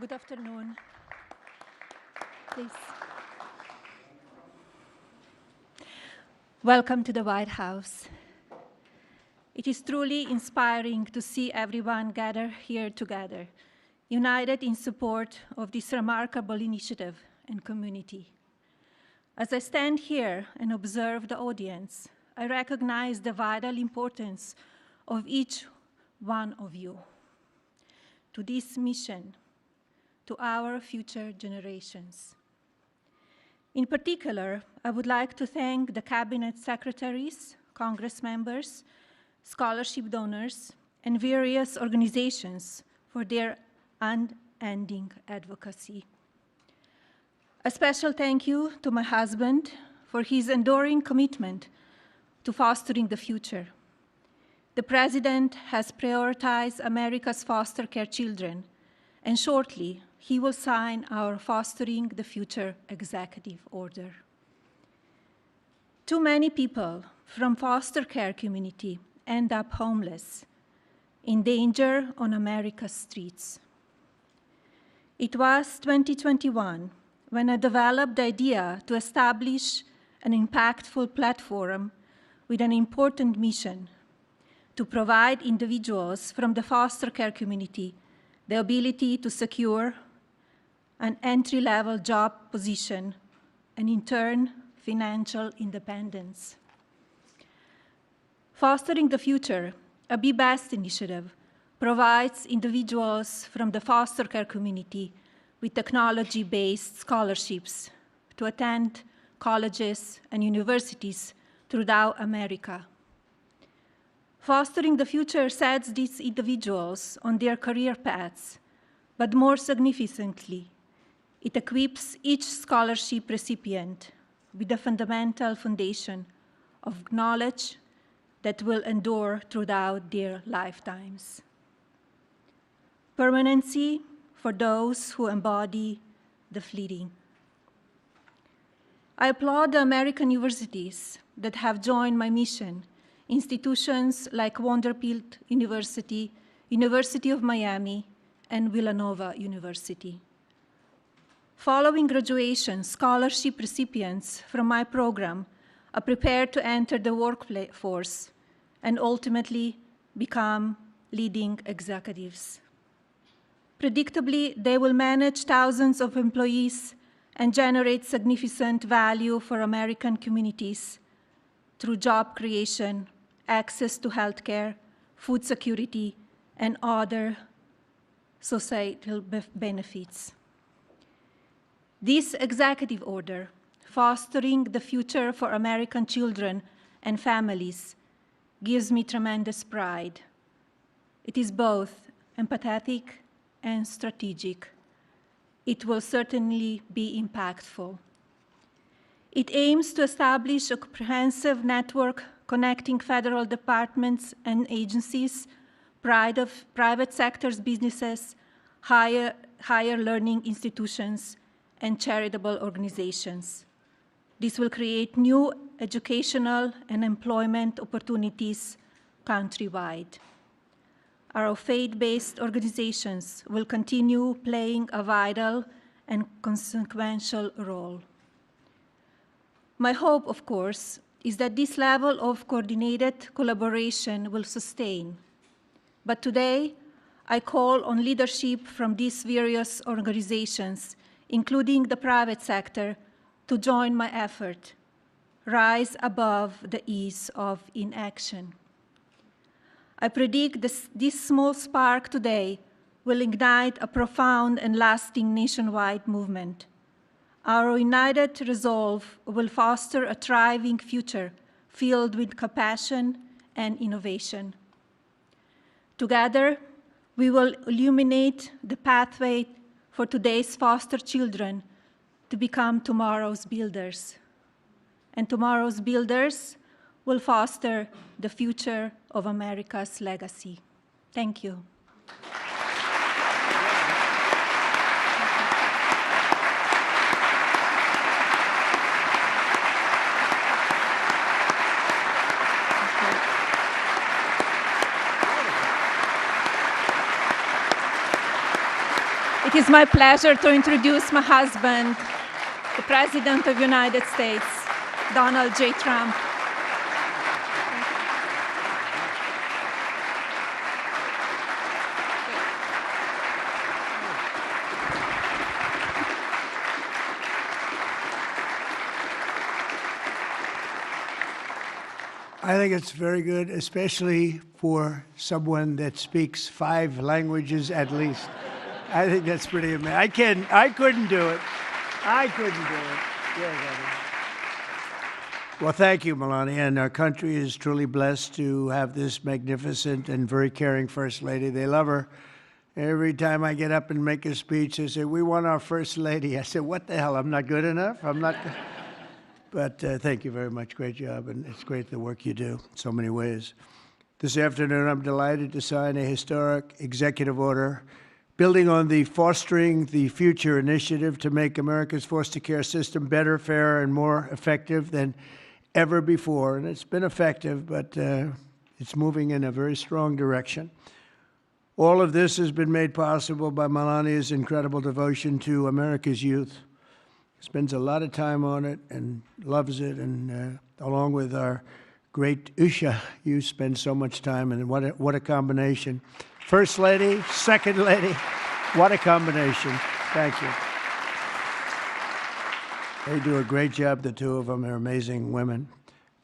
Good afternoon. Please. Welcome to the White House. It is truly inspiring to see everyone gather here together, united in support of this remarkable initiative and community. As I stand here and observe the audience, I recognize the vital importance of each one of you to this mission, to our future generations. In particular, I would like to thank the cabinet secretaries, Congress members, scholarship donors, and various organizations for their unending advocacy. A special thank you to my husband for his enduring commitment to fostering the future. The President has prioritized America's foster care children, and shortly, he will sign our Fostering the Future Executive Order. Too many people from foster care community end up homeless, in danger on America's streets. It was 2021 when I developed the idea to establish an impactful platform with an important mission to provide individuals from the foster care community the ability to secure an entry-level job position, and in turn, financial independence. Fostering the Future, a Be Best initiative, provides individuals from the foster care community with technology-based scholarships to attend colleges and universities throughout America. Fostering the Future sets these individuals on their career paths, but more significantly, it equips each scholarship recipient with a fundamental foundation of knowledge that will endure throughout their lifetimes. Permanency for those who embody the fleeting. I applaud the American universities that have joined my mission, institutions like Vanderbilt University, University of Miami, and Villanova University. Following graduation, scholarship recipients from my program are prepared to enter the workforce and ultimately become leading executives. Predictably, they will manage thousands of employees and generate significant value for American communities through job creation, access to healthcare, food security, and other societal benefits. This executive order, Fostering the Future for American Children and Families, gives me tremendous pride. It is both empathetic and strategic. It will certainly be impactful. It aims to establish a comprehensive network connecting federal departments and agencies, private sector's businesses, higher learning institutions, and charitable organizations. This will create new educational and employment opportunities countrywide. Our faith-based organizations will continue playing a vital and consequential role. My hope, of course, is that this level of coordinated collaboration will sustain. But today, I call on leadership from these various organizations, including the private sector, to join my effort, rise above the ease of inaction. I predict this small spark today will ignite a profound and lasting nationwide movement. Our united resolve will foster a thriving future filled with compassion and innovation. Together, we will illuminate the pathway for today's foster children to become tomorrow's builders. And tomorrow's builders will foster the future of America's legacy. Thank you. It is my pleasure to introduce my husband, the President of the United States, Donald J. Trump. I think it's very good, especially for someone that speaks 5 languages at least. I think that's pretty amazing. I couldn't do it. I couldn't do it. Yeah, well, thank you, Melania. And our country is truly blessed to have this magnificent and very caring First Lady. They love her. Every time I get up and make a speech, they say, "We want our First Lady." I said, "What the hell? I'm not good enough? I'm not good." But thank you very much. Great job. And it's great the work you do in so many ways. This afternoon, I'm delighted to sign a historic executive order building on the Fostering the Future initiative to make America's foster care system better, fairer, and more effective than ever before. And it's been effective, but it's moving in a very strong direction. All of this has been made possible by Melania's incredible devotion to America's youth. Spends a lot of time on it and loves it, and along with our great Usha, you spend so much time, and what a combination. First Lady, Second Lady, what a combination. Thank you. They do a great job, the two of them. They're amazing women.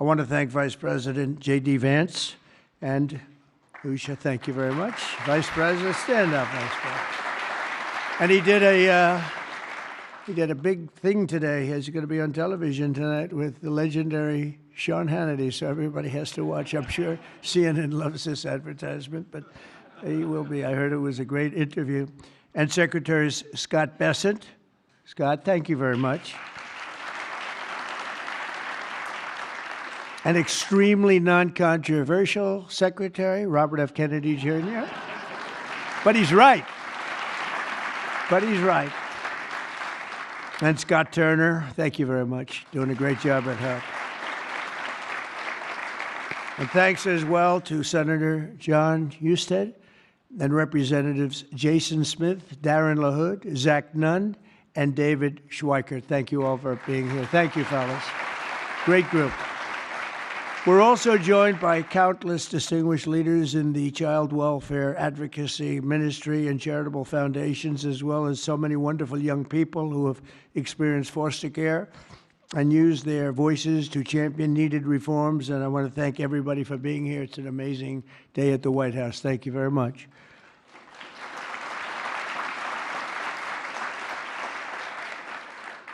I want to thank Vice President J.D. Vance and Usha. Thank you very much. Vice President, stand up, Vice President. And he did a big thing today. He's going to be on television tonight with the legendary Sean Hannity, so everybody has to watch. I'm sure CNN loves this advertisement, but he will be. I heard it was a great interview. And Secretary Scott Bessent. Scott, thank you very much. An extremely non-controversial secretary, Robert F. Kennedy, Jr. But he's right. But he's right. And Scott Turner, thank you very much. Doing a great job at HUD. And thanks as well to Senator John Husted and Representatives Jason Smith, Darren LaHood, Zach Nunn, and David Schweiker. Thank you all for being here. Thank you, fellas. Great group. We're also joined by countless distinguished leaders in the child welfare advocacy, ministry, and charitable foundations, as well as so many wonderful young people who have experienced foster care and used their voices to champion needed reforms. And I want to thank everybody for being here. It's an amazing day at the White House. Thank you very much.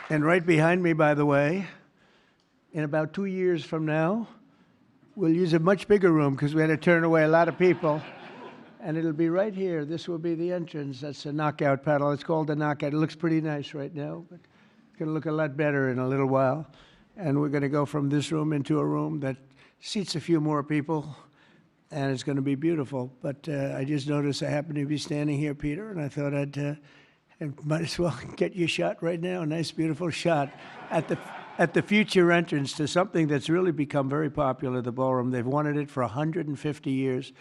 And right behind me, by the way, in about 2 years from now, we'll use a much bigger room because we had to turn away a lot of people. And it'll be right here. This will be the entrance. That's a knockout paddle. It's called a knockout. It looks pretty nice right now, but it's going to look a lot better in a little while. And we're going to go from this room into a room that seats a few more people, and it's going to be beautiful. But I just noticed I happen to be standing here, Peter, and I thought I might as well get you a shot right now, a nice, beautiful shot at the future entrance to something that's really become very popular, the ballroom. They've wanted it for 150 years,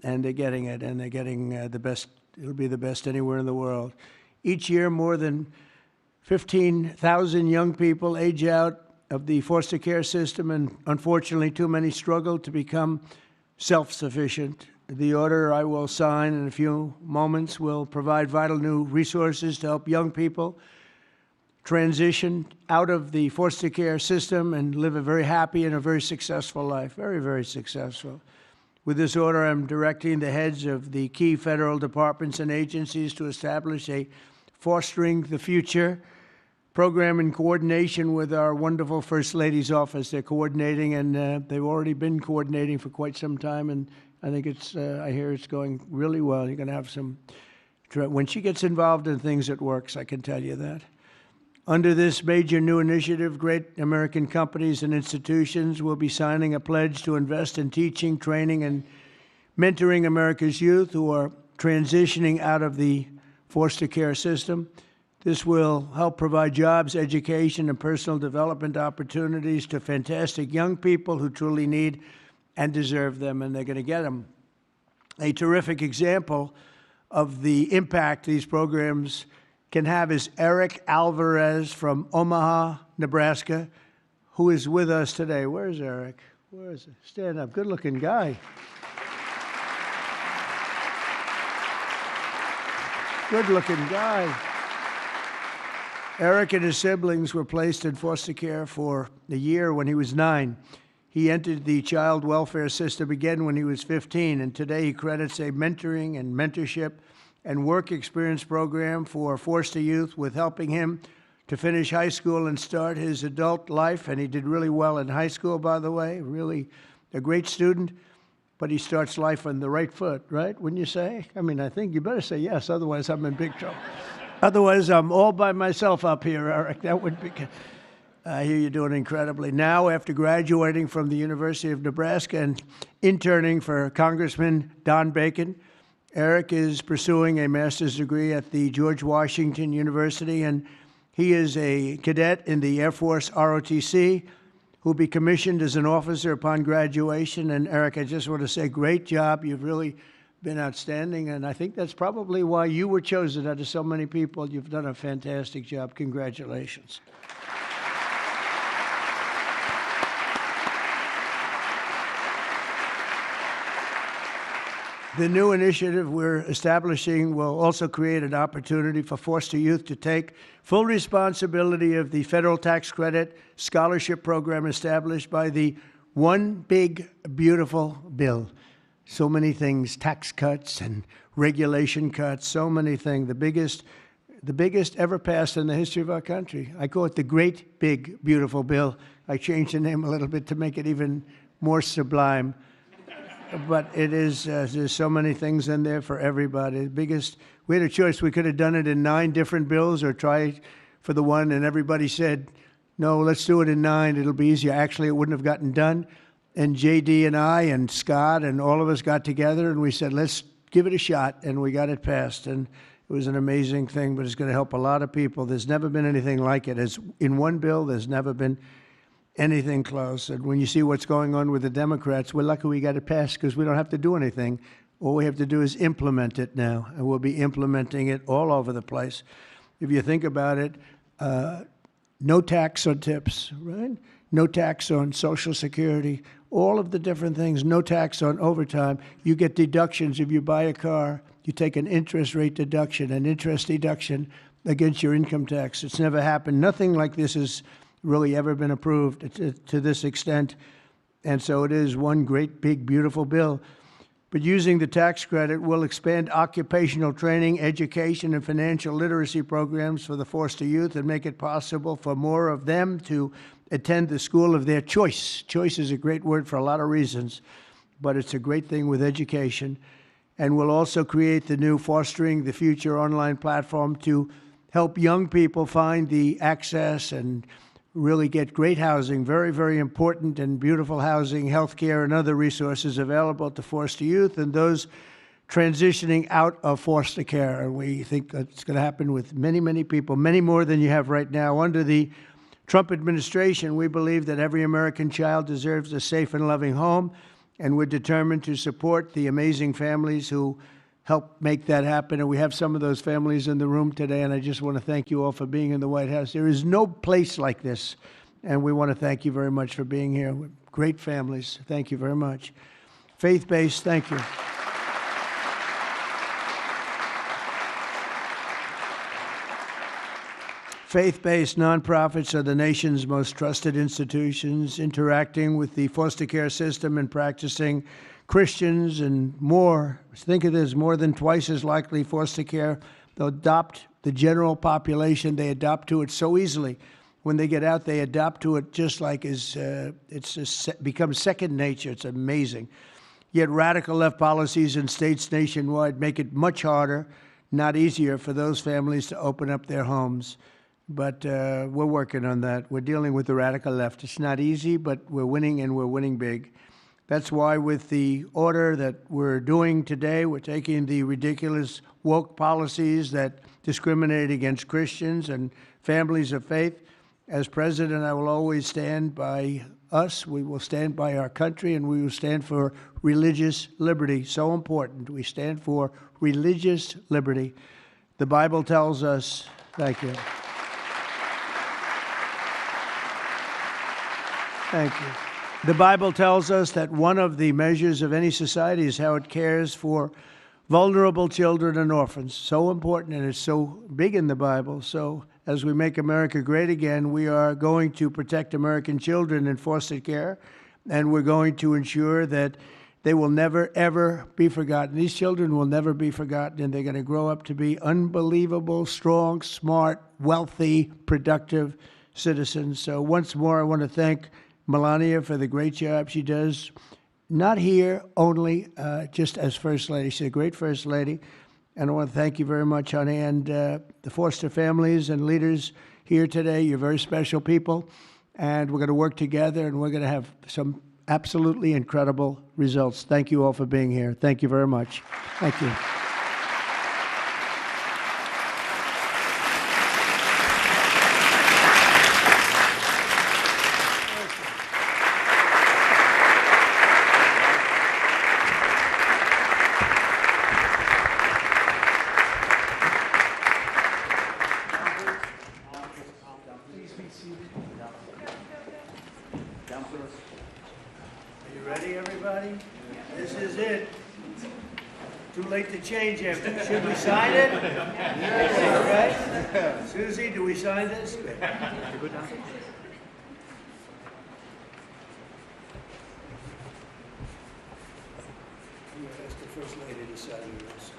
and they're getting it, and they're getting the best. It'll be the best anywhere in the world. Each year, more than 15,000 young people age out of the foster care system, and unfortunately, too many struggle to become self-sufficient. The order I will sign in a few moments will provide vital new resources to help young people transition out of the foster care system and live a very happy and a very successful life, very, very successful. With this order, I'm directing the heads of the key federal departments and agencies to establish a Fostering the Future program in coordination with our wonderful First Lady's office. They're coordinating, and they've already been coordinating for quite some time, and I think I hear it's going really well. You're going to have some, when she gets involved in things, it works, I can tell you that. Under this major new initiative, great American companies and institutions will be signing a pledge to invest in teaching, training, and mentoring America's youth who are transitioning out of the foster care system. This will help provide jobs, education, and personal development opportunities to fantastic young people who truly need and deserve them, and they're going to get them. A terrific example of the impact these programs can have is Eric Alvarez from Omaha, Nebraska, who is with us today. Where's Eric? Where is he? Stand up. Good-looking guy. Good-looking guy. Eric and his siblings were placed in foster care for a year when he was 9. He entered the child welfare system again when he was 15, and today he credits a mentoring and mentorship and work experience program for foster youth with helping him to finish high school and start his adult life. And he did really well in high school, by the way, really a great student. But he starts life on the right foot, right? Wouldn't you say? I mean, I think you better say yes, otherwise I'm in big trouble. Otherwise, I'm all by myself up here, Eric. That would be... I hear you're doing incredibly. Now, after graduating from the University of Nebraska and interning for Congressman Don Bacon, Eric is pursuing a master's degree at the George Washington University, and he is a cadet in the Air Force ROTC, who'll be commissioned as an officer upon graduation. And Eric, I just want to say, great job. You've really been outstanding, and I think that's probably why you were chosen out of so many people. You've done a fantastic job. Congratulations. The new initiative we're establishing will also create an opportunity for foster youth to take full responsibility of the federal tax credit scholarship program established by the One Big Beautiful Bill. So many things, tax cuts and regulation cuts, so many things. The biggest ever passed in the history of our country. I call it the Great Big Beautiful Bill. I changed the name a little bit to make it even more sublime. But it is, there's so many things in there for everybody. We had a choice. We could have done it in 9 different bills or try for the one, and everybody said, no, let's do it in 9. It'll be easier. Actually, it wouldn't have gotten done. And J.D. and I and Scott and all of us got together, and we said, let's give it a shot, and we got it passed. And it was an amazing thing, but it's going to help a lot of people. There's never been anything like it. As in one bill, there's never been anything close. And when you see what's going on with the Democrats, we're lucky we got it passed because we don't have to do anything. All we have to do is implement it now, and we'll be implementing it all over the place. If you think about it, no tax on tips, right? No tax on Social Security, all of the different things, no tax on overtime. You get deductions if you buy a car. You take an interest rate deduction, an interest deduction against your income tax. It's never happened. Nothing like this has really ever been approved to this extent. And so it is one great, big, beautiful bill. But using the tax credit will expand occupational training, education, and financial literacy programs for the foster youth and make it possible for more of them to attend the school of their choice. Choice is a great word for a lot of reasons, but it's a great thing with education. And we'll also create the new Fostering the Future online platform to help young people find the access and really get great housing, very, very important and beautiful housing, health care, and other resources available to foster youth and those transitioning out of foster care. And we think it's going to happen with many, many people, many more than you have right now. Under the Trump administration, we believe that every American child deserves a safe and loving home, and we're determined to support the amazing families who help make that happen. And we have some of those families in the room today, and I just want to thank you all for being in the White House. There is no place like this, and we want to thank you very much for being here. Great families. Thank you very much. Faith-based, thank you. Faith-based nonprofits are the nation's most trusted institutions, interacting with the foster care system and practicing Christians and more. Think of this, more than twice as likely foster care. They'll adopt the general population. They adopt to it so easily. When they get out, they adopt to it just like becomes second nature. It's amazing. Yet radical left policies in states nationwide make it much harder, not easier, for those families to open up their homes. But we're working on that. We're dealing with the radical left. It's not easy, but we're winning, and we're winning big. That's why with the order that we're doing today, we're taking the ridiculous woke policies that discriminate against Christians and families of faith. As president, I will always stand by us, we will stand by our country, and we will stand for religious liberty. So important. We stand for religious liberty. The Bible tells us, thank you. Thank you. The Bible tells us that one of the measures of any society is how it cares for vulnerable children and orphans. So important, and it's so big in the Bible. So as we make America great again, we are going to protect American children in foster care, and we're going to ensure that they will never, ever be forgotten. These children will never be forgotten, and they're going to grow up to be unbelievable, strong, smart, wealthy, productive citizens. So once more, I want to thank Melania for the great job she does, not here only just as First Lady. She's a great First Lady. And I want to thank you very much, honey, and the foster families and leaders here today. You're very special people, and we're going to work together, and we're going to have some absolutely incredible results. Thank you all for being here. Thank you very much. Thank you. Are you ready, everybody? This is it. Too late to change after. Should we sign it? All right. Susie, do we sign this? Ask the First Lady to sign this.